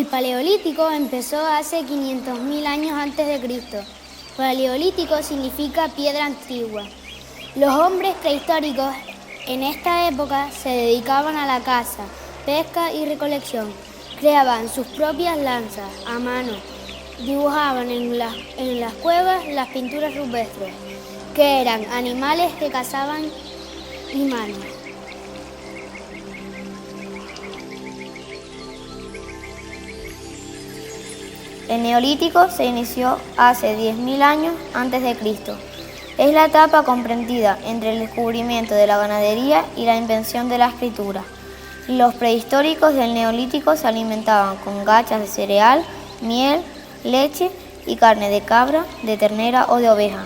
El Paleolítico empezó hace 500.000 años antes de Cristo. Paleolítico significa piedra antigua. Los hombres prehistóricos en esta época se dedicaban a la caza, pesca y recolección. Creaban sus propias lanzas a mano. Dibujaban en las cuevas las pinturas rupestres, que eran animales que cazaban y manos. El Neolítico se inició hace 10.000 años antes de Cristo. Es la etapa comprendida entre el descubrimiento de la ganadería y la invención de la escritura. Los prehistóricos del Neolítico se alimentaban con gachas de cereal, miel, leche y carne de cabra, de ternera o de oveja.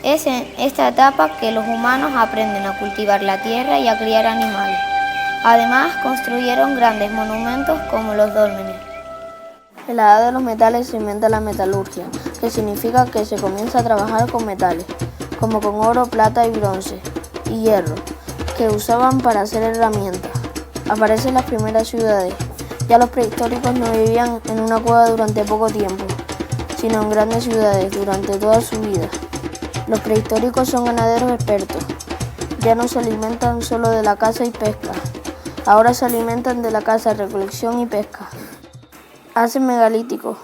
Es en esta etapa que los humanos aprenden a cultivar la tierra y a criar animales. Además, construyeron grandes monumentos como los dólmenes. En la edad de los metales se inventa la metalurgia, que significa que se comienza a trabajar con metales, como con oro, plata y bronce, y hierro, que usaban para hacer herramientas. Aparecen las primeras ciudades. Ya los prehistóricos no vivían en una cueva durante poco tiempo, sino en grandes ciudades durante toda su vida. Los prehistóricos son ganaderos expertos. Ya no se alimentan solo de la caza y pesca, ahora se alimentan de la caza, recolección y pesca. Hacen megalíticos,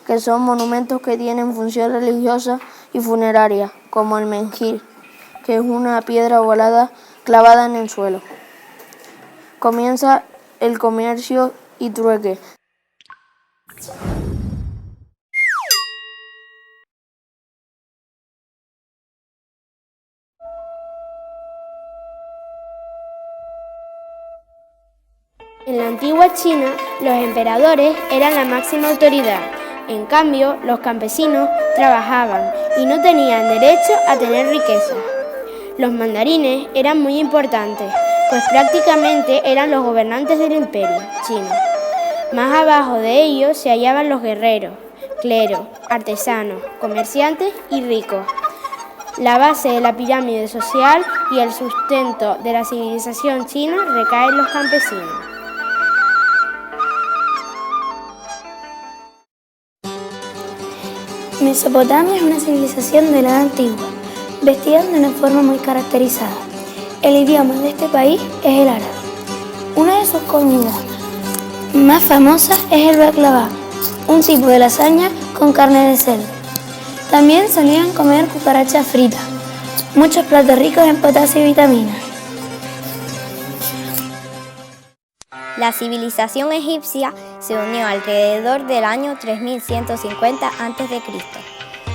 que son monumentos que tienen función religiosa y funeraria, como el menhir, que es una piedra ovalada clavada en el suelo. Comienza el comercio y trueque. En la antigua China, los emperadores eran la máxima autoridad. En cambio, los campesinos trabajaban y no tenían derecho a tener riqueza. Los mandarines eran muy importantes, pues prácticamente eran los gobernantes del imperio chino. Más abajo de ellos se hallaban los guerreros, clero, artesanos, comerciantes y ricos. La base de la pirámide social y el sustento de la civilización china recae en los campesinos. Mesopotamia es una civilización de la edad antigua, vestida de una forma muy caracterizada. El idioma de este país es el árabe. Una de sus comidas más famosas es el baklava, un tipo de lasaña con carne de cerdo. También solían comer cucarachas fritas, muchos platos ricos en potasio y vitaminas. La civilización egipcia se unió alrededor del año 3150 a.C.,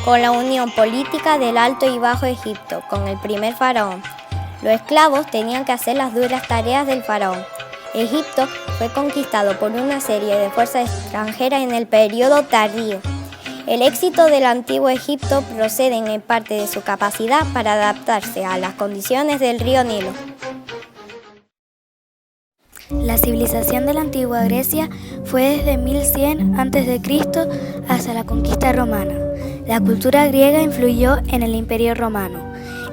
con la unión política del Alto y Bajo Egipto con el primer faraón. Los esclavos tenían que hacer las duras tareas del faraón. Egipto fue conquistado por una serie de fuerzas extranjeras en el periodo tardío. El éxito del antiguo Egipto procede en parte de su capacidad para adaptarse a las condiciones del río Nilo. La civilización de la antigua Grecia fue desde 1100 a.C. hasta la conquista romana. La cultura griega influyó en el Imperio Romano,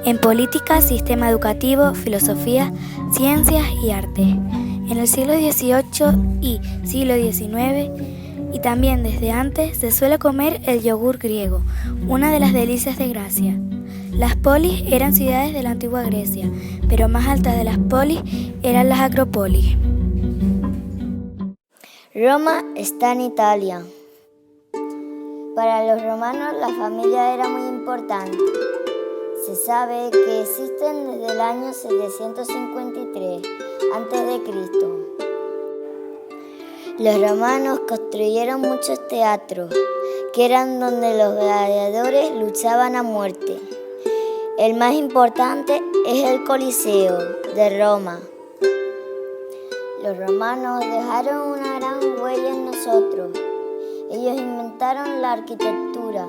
en política, sistema educativo, filosofía, ciencias y arte. En el siglo XVIII y siglo XIX, y también desde antes, se suele comer el yogur griego, una de las delicias de Grecia. Las polis eran ciudades de la antigua Grecia, pero más altas de las polis eran las acrópolis. Roma está en Italia. Para los romanos la familia era muy importante. Se sabe que existen desde el año 753 a.C. Los romanos construyeron muchos teatros, que eran donde los gladiadores luchaban a muerte. El más importante es el Coliseo de Roma. Los romanos dejaron una gran huella en nosotros. Ellos inventaron la arquitectura.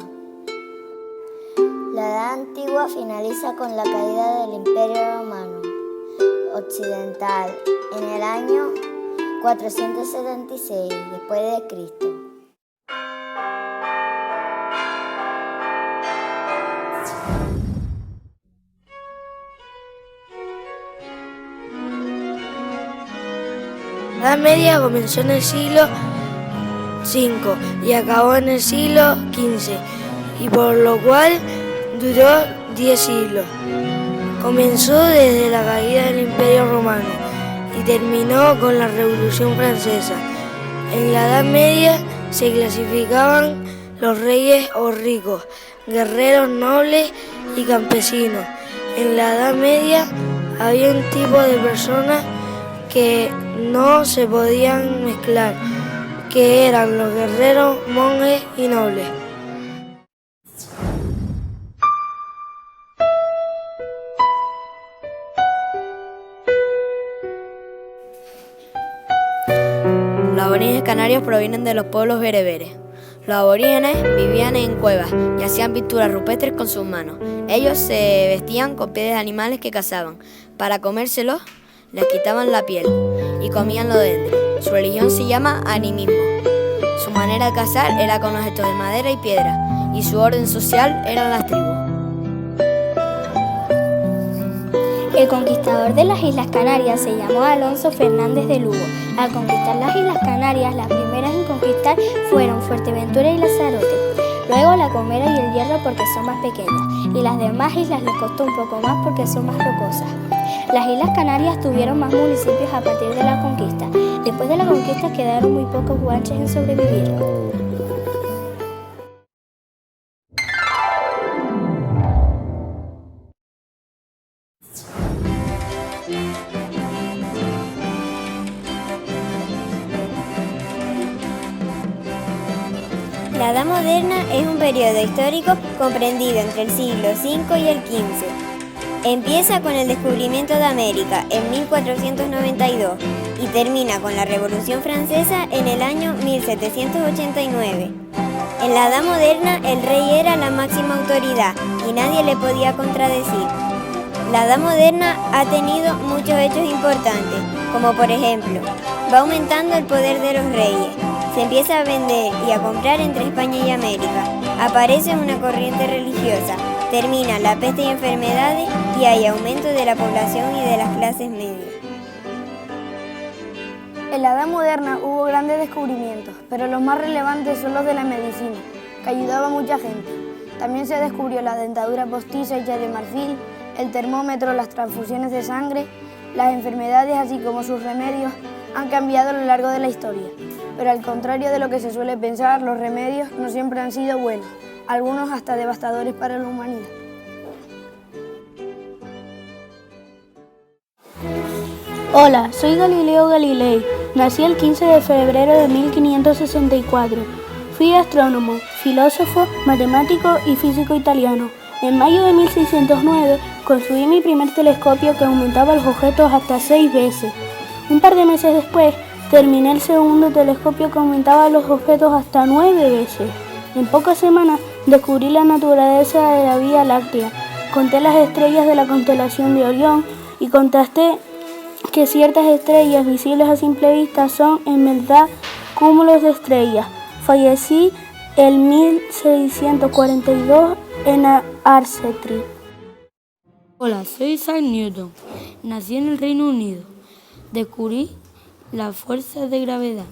La Edad Antigua finaliza con la caída del Imperio Romano Occidental en el año 476 después de Cristo. La Edad Media comenzó en el siglo V y acabó en el siglo XV, y por lo cual duró 10 siglos. Comenzó desde la caída del Imperio Romano y terminó con la Revolución Francesa. En la Edad Media se clasificaban los reyes o ricos, guerreros nobles y campesinos. En la Edad Media había un tipo de personas que no se podían mezclar, que eran los guerreros, monjes y nobles. Los aborígenes canarios provienen de los pueblos bereberes. Los aborígenes vivían en cuevas y hacían pinturas rupestres con sus manos. Ellos se vestían con pieles de animales que cazaban. Para comérselos, les quitaban la piel y comían lo de dentro. Su religión se llama animismo. Su manera de cazar era con objetos de madera y piedra, y su orden social eran las tribus. El conquistador de las Islas Canarias se llamó Alonso Fernández de Lugo. Al conquistar las Islas Canarias, las primeras en conquistar fueron Fuerteventura y Lanzarote, luego La Gomera y El Hierro porque son más pequeñas, y las demás islas les costó un poco más porque son más rocosas. Las Islas Canarias tuvieron más municipios a partir de la conquista. Después de la conquista quedaron muy pocos guanches en sobrevivir. La Edad Moderna es un periodo histórico comprendido entre el siglo V y el XV. Empieza con el descubrimiento de América en 1492 y termina con la Revolución Francesa en el año 1789. En la Edad Moderna el rey era la máxima autoridad y nadie le podía contradecir. La Edad Moderna ha tenido muchos hechos importantes, como por ejemplo, va aumentando el poder de los reyes. Se empieza a vender y a comprar entre España y América. Aparece una corriente religiosa. Termina la peste y enfermedades y hay aumento de la población y de las clases medias. En la Edad Moderna hubo grandes descubrimientos, pero los más relevantes son los de la medicina, que ayudaba a mucha gente. También se descubrió la dentadura postiza hecha de marfil, el termómetro, las transfusiones de sangre. Las enfermedades, así como sus remedios, han cambiado a lo largo de la historia. Pero al contrario de lo que se suele pensar, los remedios no siempre han sido buenos, algunos hasta devastadores para la humanidad. Hola, soy Galileo Galilei. Nací el 15 de febrero de 1564. Fui astrónomo, filósofo, matemático y físico italiano. En mayo de 1609 construí mi primer telescopio que aumentaba los objetos hasta 6 veces. Un par de meses después, terminé el segundo telescopio que aumentaba los objetos hasta 9 veces. En pocas semanas descubrí la naturaleza de la Vía Láctea, conté las estrellas de la constelación de Orión y contrasté que ciertas estrellas visibles a simple vista son en verdad cúmulos de estrellas. Fallecí en 1642 en Arcetri. Hola, soy Isaac Newton. Nací en el Reino Unido. Descubrí la fuerza de gravedad.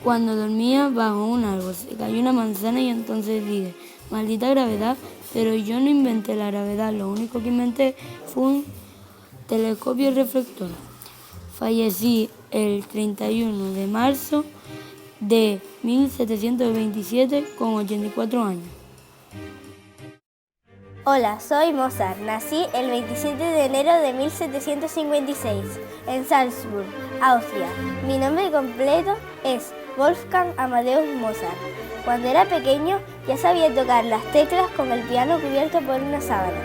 Cuando dormía bajo un árbol, se cayó una manzana y entonces dije, maldita gravedad, pero yo no inventé la gravedad, lo único que inventé fue un telescopio reflector. Fallecí el 31 de marzo de 1727 con 84 años. Hola, soy Mozart. Nací el 27 de enero de 1756 en Salzburg, Austria. Mi nombre completo es Wolfgang Amadeus Mozart. Cuando era pequeño ya sabía tocar las teclas con el piano cubierto por una sábana.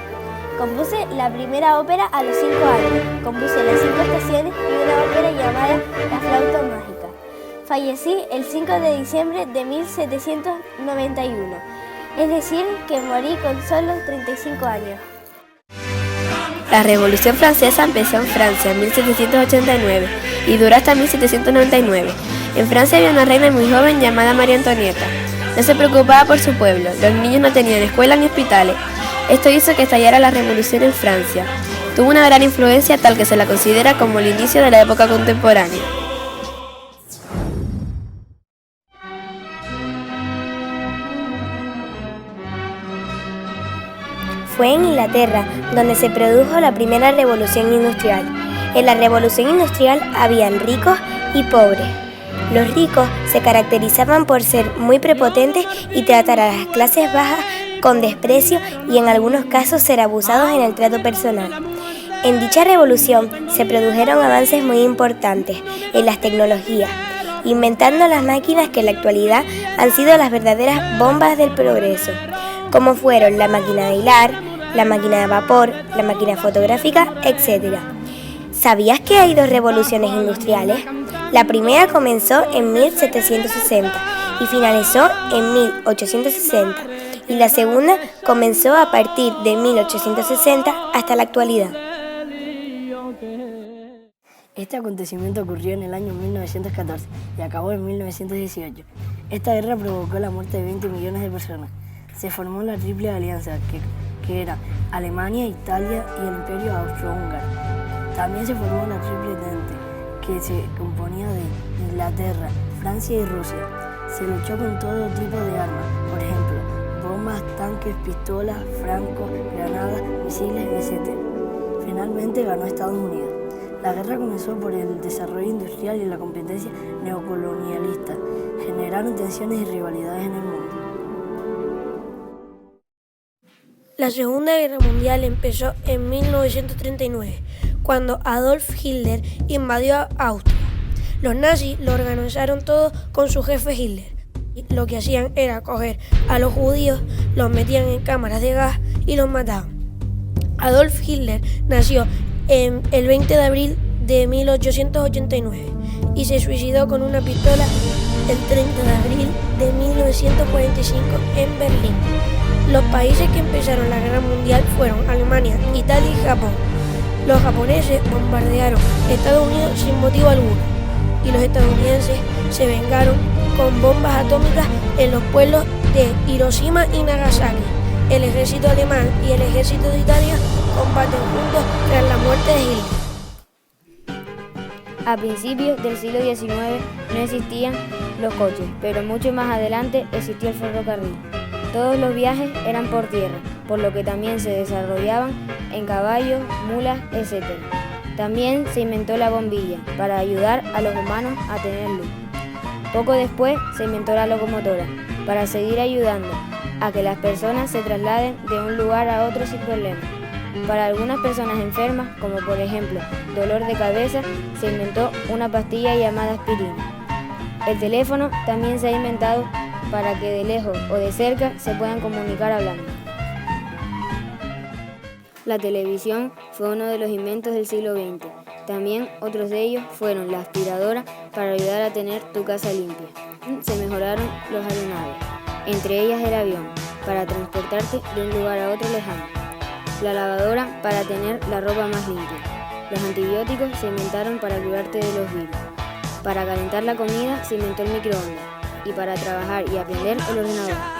Compuse la primera ópera a los 5 años. Compuse Las 5 estaciones y una ópera llamada La flauta mágica. Fallecí el 5 de diciembre de 1791. Es decir, que morí con solo 35 años. La Revolución Francesa empezó en Francia en 1789 y duró hasta 1799. En Francia había una reina muy joven llamada María Antonieta. No se preocupaba por su pueblo, los niños no tenían escuelas ni hospitales. Esto hizo que estallara la revolución en Francia. Tuvo una gran influencia tal que se la considera como el inicio de la época contemporánea. fue en Inglaterra donde se produjo la primera revolución industrial. En la revolución industrial habían ricos y pobres. Los ricos se caracterizaban por ser muy prepotentes y tratar a las clases bajas con desprecio y en algunos casos ser abusados en el trato personal. En dicha revolución se produjeron avances muy importantes en las tecnologías, inventando las máquinas que en la actualidad han sido las verdaderas bombas del progreso, como fueron la máquina de hilar, la máquina de vapor, la máquina fotográfica, etc. ¿Sabías que hay dos revoluciones industriales? La primera comenzó en 1760 y finalizó en 1860, y la segunda comenzó a partir de 1860 hasta la actualidad. Este acontecimiento ocurrió en el año 1914 y acabó en 1918. Esta guerra provocó la muerte de 20 millones de personas. Se formó la Triple Alianza, que era Alemania, Italia y el Imperio Austrohúngaro. También se formó la Triple Entente, que se componía de Inglaterra, Francia y Rusia. Se luchó con todo tipo de armas, por ejemplo, bombas, tanques, pistolas, francos, granadas, misiles, etc. Finalmente ganó Estados Unidos. La guerra comenzó por el desarrollo industrial y la competencia neocolonialista. Generaron tensiones y rivalidades en el mundo. La Segunda Guerra Mundial empezó en 1939, cuando Adolf Hitler invadió a Austria. Los nazis lo organizaron todo con su jefe Hitler. Lo que hacían era coger a los judíos, los metían en cámaras de gas y los mataban. Adolf Hitler nació el 20 de abril de 1889 y se suicidó con una pistola el 30 de abril de 1945 en Berlín. Los países que empezaron la guerra mundial fueron Alemania, Italia y Japón. Los japoneses bombardearon Estados Unidos sin motivo alguno y los estadounidenses se vengaron con bombas atómicas en los pueblos de Hiroshima y Nagasaki. El ejército alemán y el ejército de Italia combaten juntos tras la muerte de Hitler. A principios del siglo XIX no existían los coches, pero mucho más adelante existió el ferrocarril. Todos los viajes eran por tierra, por lo que también se desarrollaban en caballos, mulas, etc. También se inventó la bombilla para ayudar a los humanos a tener luz. Poco después se inventó la locomotora para seguir ayudando a que las personas se trasladen de un lugar a otro sin problemas. Para algunas personas enfermas, como por ejemplo dolor de cabeza, se inventó una pastilla llamada aspirina. El teléfono también se ha inventado para que de lejos o de cerca se puedan comunicar hablando. La televisión fue uno de los inventos del siglo XX. También otros de ellos fueron la aspiradora para ayudar a tener tu casa limpia. Se mejoraron los aeronaves, entre ellas el avión, para transportarte de un lugar a otro lejano. La lavadora para tener la ropa más limpia. Los antibióticos se inventaron para curarte de los virus. Para calentar la comida se inventó el microondas y para trabajar y aprender el ordenador.